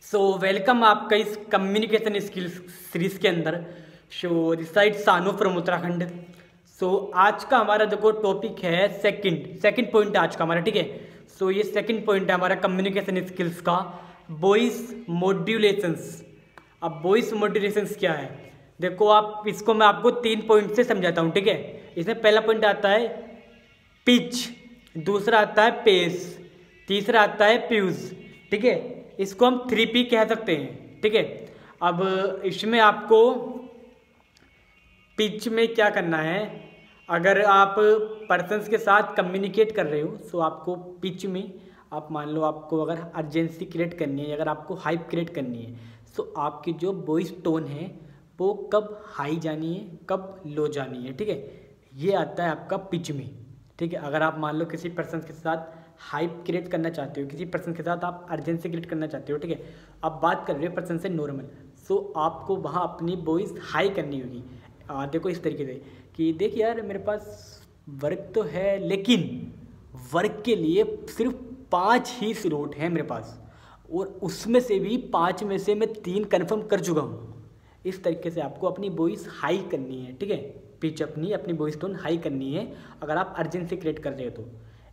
Welcome आपका इस communication skills series के अंदर। दिस साइड सानू फ्रॉम उत्तराखंड। आज का हमारा देखो टॉपिक है सेकंड पॉइंट आज का हमारा, ठीक है। ये सेकंड पॉइंट है हमारा कम्युनिकेशन स्किल्स का, वॉइस मॉड्यूलेशंस। अब वॉइस मॉड्यूलेशंस क्या है, देखो आप इसको मैं आपको 3 पॉइंट से समझाता हूँ, ठीक है। इसमें पहला पॉइंट आता है पिच, दूसरा आता है पेस, तीसरा आता है प्यूज, ठीक है। इसको हम 3P कह सकते हैं, ठीक है। अब इसमें आपको पिच में क्या करना है, अगर आप पर्सन्स के साथ कम्युनिकेट कर रहे हो तो आपको पिच में आप मान लो आपको अगर अर्जेंसी क्रिएट करनी है, अगर आपको हाइप क्रिएट करनी है, तो आपकी जो वॉइस टोन है वो कब हाई जानी है कब लो जानी है, ठीक है। ये आता है आपका पिच में, ठीक है। अगर आप मान लो किसी पर्सन के साथ हाइप क्रिएट करना चाहते हो, किसी पर्सन के साथ आप अर्जेंसी क्रिएट करना चाहते हो, ठीक है। आप बात कर रहे हो पर्सन से नॉर्मल, सो आपको वहाँ अपनी वॉइस हाई करनी होगी। देखो इस तरीके से कि देख यार मेरे पास वर्क तो है, लेकिन वर्क के लिए सिर्फ 5 ही स्लॉट हैं मेरे पास, और उसमें से भी 5 में से मैं 3 कन्फर्म कर चुका हूँ। इस तरीके से आपको अपनी वॉइस हाई करनी है, ठीक है। पिच अपनी वॉइस टोन हाई करनी है अगर आप अर्जेंसी क्रिएट कर रहे हो तो।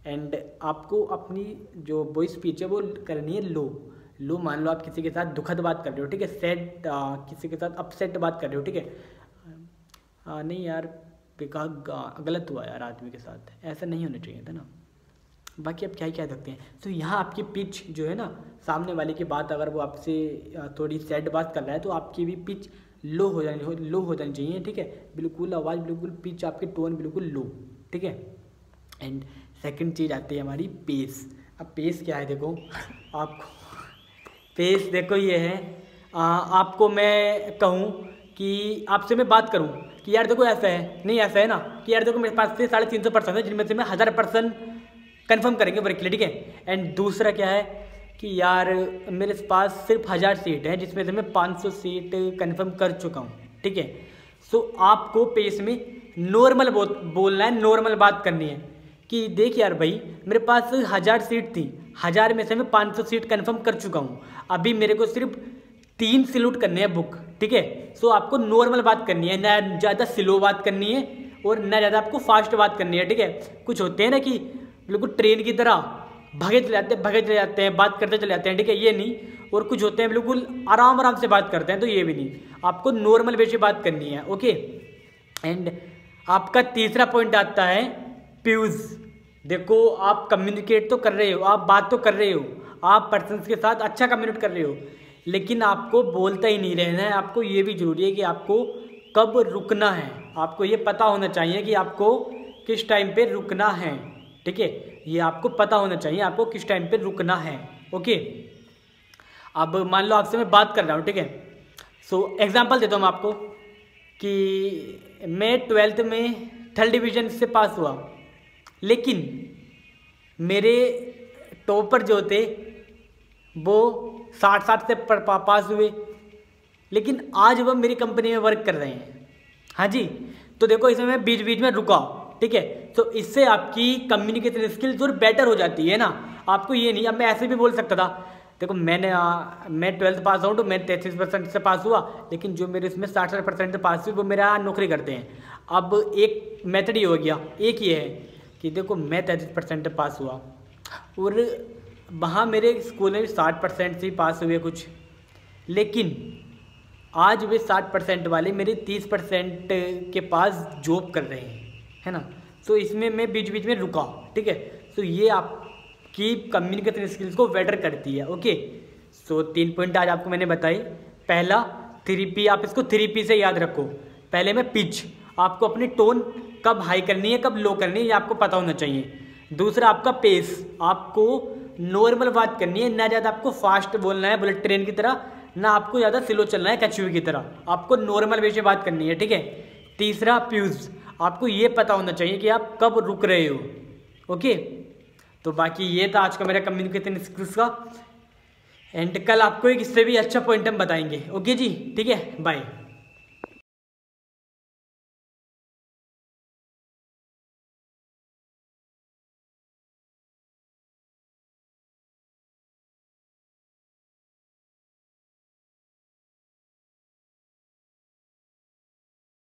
एंड आपको अपनी जो वॉइस पिच है वो करनी है लो मान लो आप किसी के साथ दुखद बात कर रहे हो, ठीक है। सैड किसी के साथ अपसेट बात कर रहे हो, ठीक है। नहीं यार बेकार गलत हुआ यार आदमी के साथ, ऐसा नहीं होना चाहिए था ना। बाकी आप क्या ही कह सकते हैं। तो यहाँ आपकी पिच जो है ना, सामने वाले की बात अगर वो आपसे थोड़ी सैड बात कर रहा है तो आपकी भी पिच लो हो जानी चाहिए, ठीक है। बिल्कुल आवाज़ बिल्कुल पिच आपकी टोन बिल्कुल लो, ठीक है। एंड सेकंड चीज़ आती है हमारी पेस। अब पेस क्या है, देखो आपको पेस देखो ये है, आपको मैं कहूँ कि आपसे मैं बात करूँ कि यार देखो ऐसा है, नहीं ऐसा है ना, कि यार देखो मेरे पास से 350 पर्सन है जिनमें से मैं 1000% कन्फर्म करेंगे वर्क के लिए, ठीक है। एंड दूसरा क्या है कि यार मेरे पास सिर्फ 1000 सीट है जिसमें से मैं 500 सीट कन्फर्म कर चुका हूँ, ठीक है। आपको पेस में नॉर्मल बोलना है, नॉर्मल बात करनी है कि देख यार भाई मेरे पास 1000 सीट थी, 1000 में से मैं 500 सीट कन्फर्म कर चुका हूँ, अभी मेरे को सिर्फ 3 स्लॉट करने हैं बुक, ठीक है। आपको नॉर्मल बात करनी है, ना ज़्यादा स्लो बात करनी है और ना ज़्यादा आपको फास्ट बात करनी है, ठीक है। कुछ होते हैं ना कि बिल्कुल ट्रेन की तरह भागे चले जाते हैं बात करते चले जाते हैं, ठीक है, ये नहीं। और कुछ होते हैं बिल्कुल आराम से बात करते हैं, तो ये भी नहीं, आपको नॉर्मल वे से बात करनी है, ओके। एंड आपका तीसरा पॉइंट आता है प्यूज। देखो आप कम्युनिकेट तो कर रहे हो, आप बात तो कर रहे हो, आप पर्सन के साथ अच्छा कम्युनिकेट कर रहे हो, लेकिन आपको बोलता ही नहीं रहना है। आपको ये भी जरूरी है कि आपको कब रुकना है, आपको ये पता होना चाहिए कि आपको किस टाइम पे रुकना है, ठीक है। ये आपको पता होना चाहिए आपको किस टाइम पे रुकना है, ओके। अब मान लो आपसे मैं बात कर रहा हूँ, ठीक है। एग्जांपल देता हूँ आपको कि मैं 12th में 3rd डिवीज़न से पास हुआ, लेकिन मेरे टॉपर जो थे वो 60 से पास हुए, लेकिन आज वह मेरी कंपनी में वर्क कर रहे हैं, हाँ जी। तो देखो इसमें मैं बीच में रुका, ठीक है। इससे आपकी कम्युनिकेशन स्किल्स और बेटर हो जाती है ना। आपको ये नहीं, अब मैं ऐसे भी बोल सकता था, देखो मैं 12th पास आउट, मैं 33% से पास हुआ, लेकिन जो मेरे इसमें 60% से पास हुई वो मेरा नौकरी करते हैं। अब एक मेथड ही हो गया, एक ही है कि देखो मैं 33% पास हुआ और वहाँ मेरे स्कूल में 60% से ही पास हुए कुछ, लेकिन आज वे 60% वाले मेरे 30% के पास जॉब कर रहे हैं, है ना। इसमें मैं बीच में रुका, ठीक है। ये आपकी कम्युनिकेशन स्किल्स को बेटर करती है, ओके। 3 पॉइंट आज आपको मैंने बताई। पहला 3P, आप इसको 3P से याद रखो। पहले में पिच, आपको अपनी टोन कब हाई करनी है कब लो करनी है ये आपको पता होना चाहिए। दूसरा आपका पेस, आपको नॉर्मल बात करनी है, ना ज़्यादा आपको फास्ट बोलना है बुलेट ट्रेन की तरह, ना आपको ज़्यादा स्लो चलना है कछुए की तरह, आपको नॉर्मल वे से बात करनी है, ठीक है। तीसरा प्यूज, आपको ये पता होना चाहिए कि आप कब रुक रहे हो, ओके। तो बाकी ये था आज का मेरा कम्युनिकेशन स्किल्स का। एंड कल आपको एक इससे भी अच्छा पॉइंट हम बताएंगे, ओके जी, ठीक है, बाय।